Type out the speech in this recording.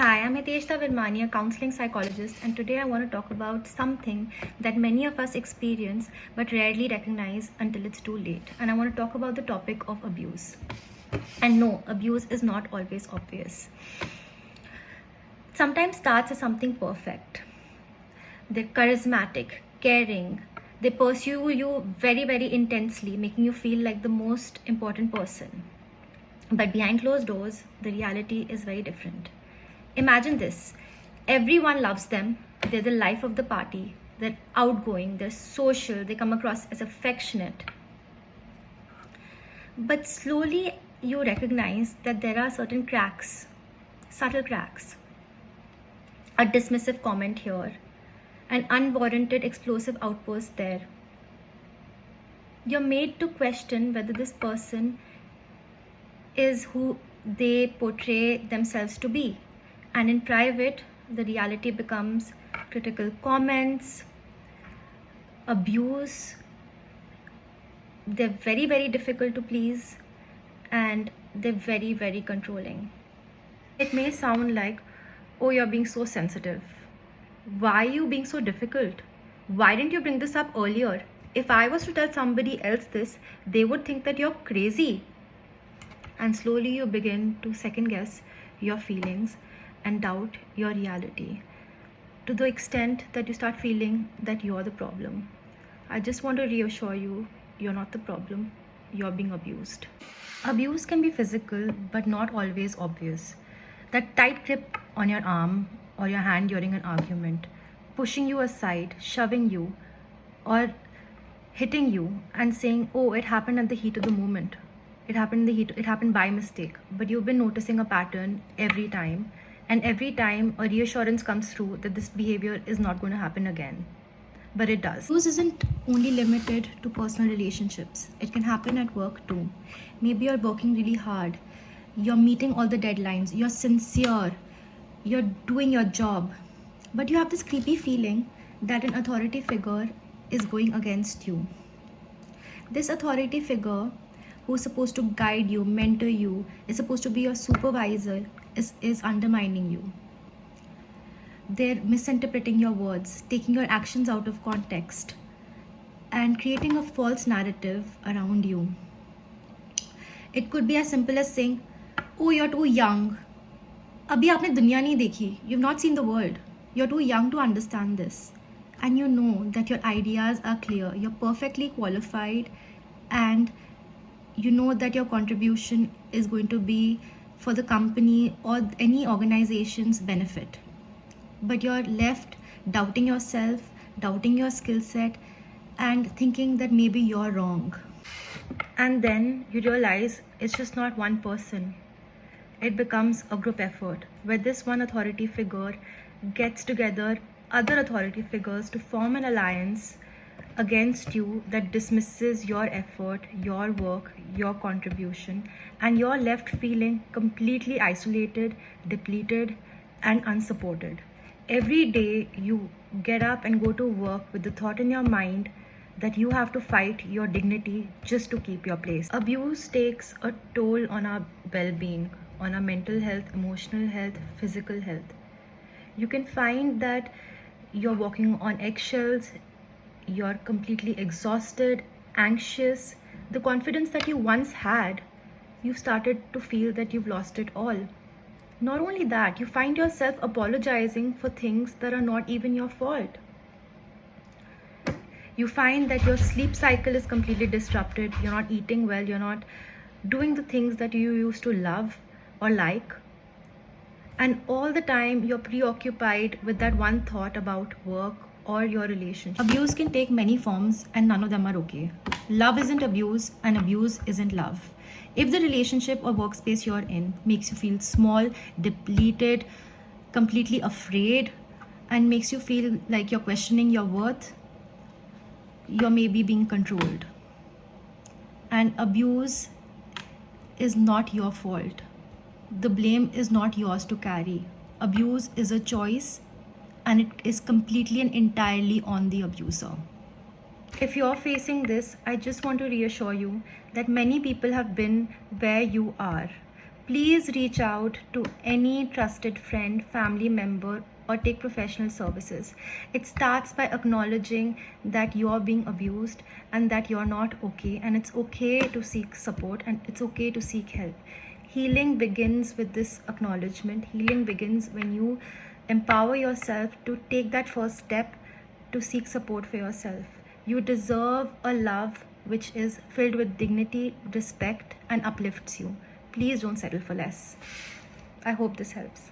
Hi, I'm hitaishitavirmani, a counseling psychologist, and today I want to talk about something that many of us experience but rarely recognize until it's too late. And I want to talk about the topic of abuse. And no, abuse is not always obvious. Sometimes starts as something perfect. They're charismatic, caring. They pursue you very, very intensely, making you feel like the most important person. But behind closed doors, the reality is very different. Imagine this. Everyone loves them. They're the life of the party. They're outgoing, they're social, they come across as affectionate. But slowly you recognize that there are certain cracks, subtle cracks. A dismissive comment here, an unwarranted explosive outburst there. You're made to question whether this person is who they portray themselves to be. And in private, the reality becomes critical comments, abuse. They're very, very difficult to please, and they're very, very controlling. It may sound like, oh, you're being so sensitive. Why are you being so difficult? Why didn't you bring this up earlier? If I was to tell somebody else this, they would think that you're crazy. And slowly you begin to second guess your feelings and doubt your reality to the extent that you start feeling that you're the problem. I just want to reassure you, you're not the problem, you're being abused. Abuse can be physical but not always obvious. That tight grip on your arm or your hand during an argument, pushing you aside, shoving you, or hitting you and saying, oh, it happened at the heat of the moment. It happened by mistake. But you've been noticing a pattern every time. And every time a reassurance comes through that this behavior is not going to happen again. But it does. Abuse isn't only limited to personal relationships. It can happen at work too. Maybe you're working really hard. You're meeting all the deadlines. You're sincere. You're doing your job. But you have this creepy feeling that an authority figure is going against you. This authority figure who's supposed to guide you, mentor you, is supposed to be your supervisor, is undermining you. They're misinterpreting your words, taking your actions out of context, and creating a false narrative around you. It could be as simple as saying, oh, you're too young. Abhi aapne duniya nahi dekhi. You've not seen the world. You're too young to understand this. And you know that your ideas are clear. You're perfectly qualified, and you know that your contribution is going to be for the company or any organization's benefit. But you're left doubting yourself, doubting your skill set, and thinking that maybe you're wrong. And then you realize it's just not one person. It becomes a group effort where this one authority figure gets together other authority figures to form an alliance against you that dismisses your effort, your work, your contribution, and you're left feeling completely isolated, depleted, and unsupported. Every day you get up and go to work with the thought in your mind that you have to fight your dignity just to keep your place. Abuse takes a toll on our well-being, on our mental health, emotional health, physical health. You can find that you're walking on eggshells, you're completely exhausted, anxious. The confidence that you once had, you've started to feel that you've lost it all. Not only that, you find yourself apologizing for things that are not even your fault. You find that your sleep cycle is completely disrupted. You're not eating well, you're not doing the things that you used to love or like. And all the time you're preoccupied with that one thought about work or your relationship. Abuse can take many forms and none of them are okay. Love isn't abuse and abuse isn't love. If the relationship or workspace you're in makes you feel small, depleted, completely afraid, and makes you feel like you're questioning your worth, you're maybe being controlled. And abuse is not your fault. The blame is not yours to carry. Abuse is a choice, and it is completely and entirely on the abuser. If you're facing this, I just want to reassure you that many people have been where you are. please reach out to any trusted friend, family member, or take professional services. It starts by acknowledging that you're being abused and that you're not okay, and it's okay to seek support and it's okay to seek help. Healing begins with this acknowledgement. Healing begins when you empower yourself to take that first step to seek support for yourself. You deserve a love which is filled with dignity, respect, and uplifts you. Please don't settle for less. I hope this helps.